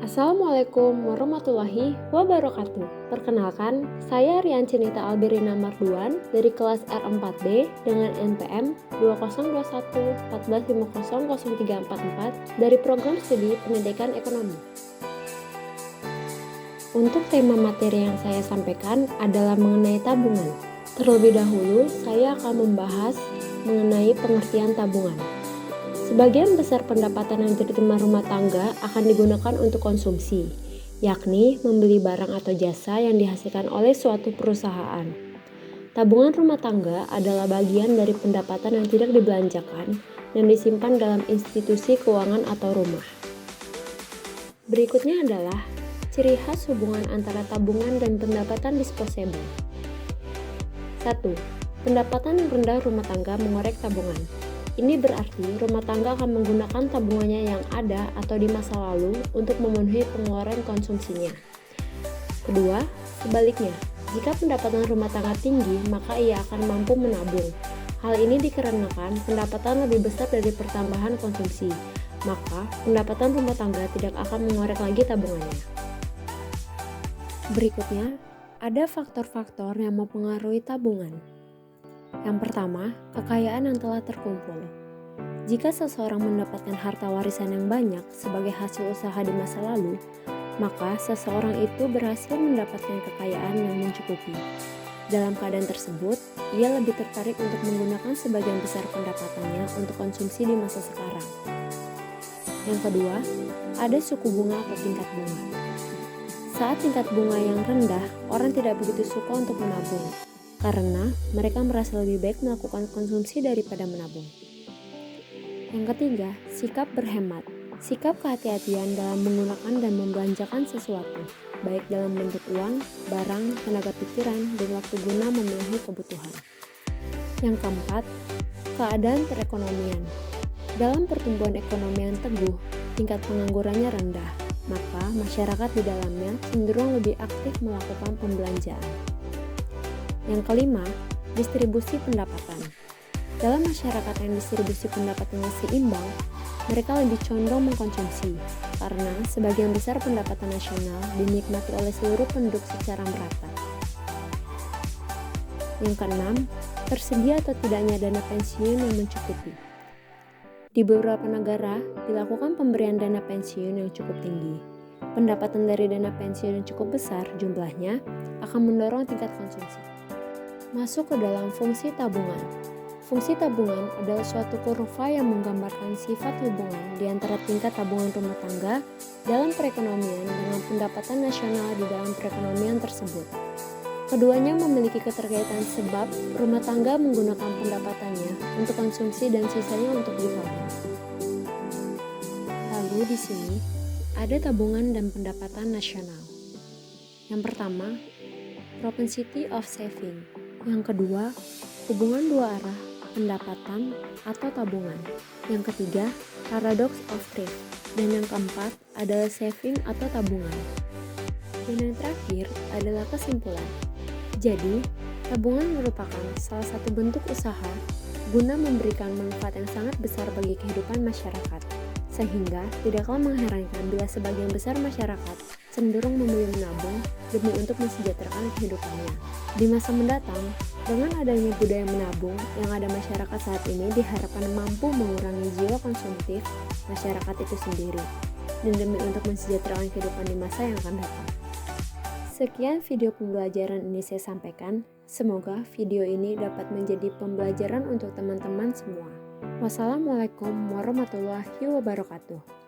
Assalamualaikum warahmatullahi wabarakatuh. Perkenalkan, saya Rian Cinita Albirina Marduan dari kelas R4B dengan NPM 202114500344 dari program studi Pendidikan Ekonomi. Untuk tema materi yang saya sampaikan adalah mengenai tabungan. Terlebih dahulu, saya akan membahas mengenai pengertian tabungan. Sebagian besar pendapatan yang diterima rumah tangga akan digunakan untuk konsumsi, yakni membeli barang atau jasa yang dihasilkan oleh suatu perusahaan. Tabungan rumah tangga adalah bagian dari pendapatan yang tidak dibelanjakan dan disimpan dalam institusi keuangan atau rumah. Berikutnya adalah ciri khas hubungan antara tabungan dan pendapatan disposable. 1. Pendapatan rendah rumah tangga mengorek tabungan. Ini berarti rumah tangga akan menggunakan tabungannya yang ada atau di masa lalu untuk memenuhi pengeluaran konsumsinya. Kedua, sebaliknya, jika pendapatan rumah tangga tinggi, maka ia akan mampu menabung. Hal ini dikarenakan pendapatan lebih besar dari pertambahan konsumsi, maka pendapatan rumah tangga tidak akan mengorek lagi tabungannya. Berikutnya, ada faktor-faktor yang mempengaruhi tabungan. Yang pertama, kekayaan yang telah terkumpul. Jika seseorang mendapatkan harta warisan yang banyak sebagai hasil usaha di masa lalu, maka seseorang itu berhasil mendapatkan kekayaan yang mencukupi. Dalam keadaan tersebut, ia lebih tertarik untuk menggunakan sebagian besar pendapatannya untuk konsumsi di masa sekarang. Yang kedua, ada suku bunga atau tingkat bunga. Saat tingkat bunga yang rendah, orang tidak begitu suka untuk menabung, karena mereka merasa lebih baik melakukan konsumsi daripada menabung. Yang ketiga, sikap berhemat. Sikap kehati-hatian dalam menggunakan dan membelanjakan sesuatu, baik dalam bentuk uang, barang, tenaga pikiran, dan waktu guna memenuhi kebutuhan. Yang keempat, keadaan perekonomian. Dalam pertumbuhan ekonomi yang teguh, tingkat penganggurannya rendah, maka masyarakat di dalamnya cenderung lebih aktif melakukan pembelanjaan. Yang kelima, distribusi pendapatan. Dalam masyarakat yang distribusi pendapatannya seimbang, mereka lebih condong mengkonsumsi, karena sebagian besar pendapatan nasional dinikmati oleh seluruh penduduk secara merata. Yang keenam, tersedia atau tidaknya dana pensiun yang mencukupi. Di beberapa negara, dilakukan pemberian dana pensiun yang cukup tinggi. Pendapatan dari dana pensiun yang cukup besar jumlahnya akan mendorong tingkat konsumsi. Masuk ke dalam fungsi tabungan. Fungsi tabungan adalah suatu kurva yang menggambarkan sifat hubungan di antara tingkat tabungan rumah tangga dalam perekonomian dengan pendapatan nasional di dalam perekonomian tersebut. Keduanya memiliki keterkaitan sebab rumah tangga menggunakan pendapatannya untuk konsumsi dan sisanya untuk ditabung. Lalu di sini ada tabungan dan pendapatan nasional. Yang pertama, propensity of saving. Yang kedua, hubungan dua arah, pendapatan atau tabungan. Yang ketiga, paradox of thrift. Dan yang keempat adalah saving atau tabungan. Dan yang terakhir adalah kesimpulan. Jadi, tabungan merupakan salah satu bentuk usaha guna memberikan manfaat yang sangat besar bagi kehidupan masyarakat. Sehingga tidaklah mengherankan bila sebagian besar masyarakat cenderung memilih menabung demi untuk mensejahterakan kehidupannya. Di masa mendatang, dengan adanya budaya menabung yang ada masyarakat saat ini diharapkan mampu mengurangi jiwa konsumtif masyarakat itu sendiri, dan demi untuk mensejahterakan kehidupan di masa yang akan datang. Sekian video pembelajaran ini saya sampaikan. Semoga video ini dapat menjadi pembelajaran untuk teman-teman semua. Wassalamualaikum warahmatullahi wabarakatuh.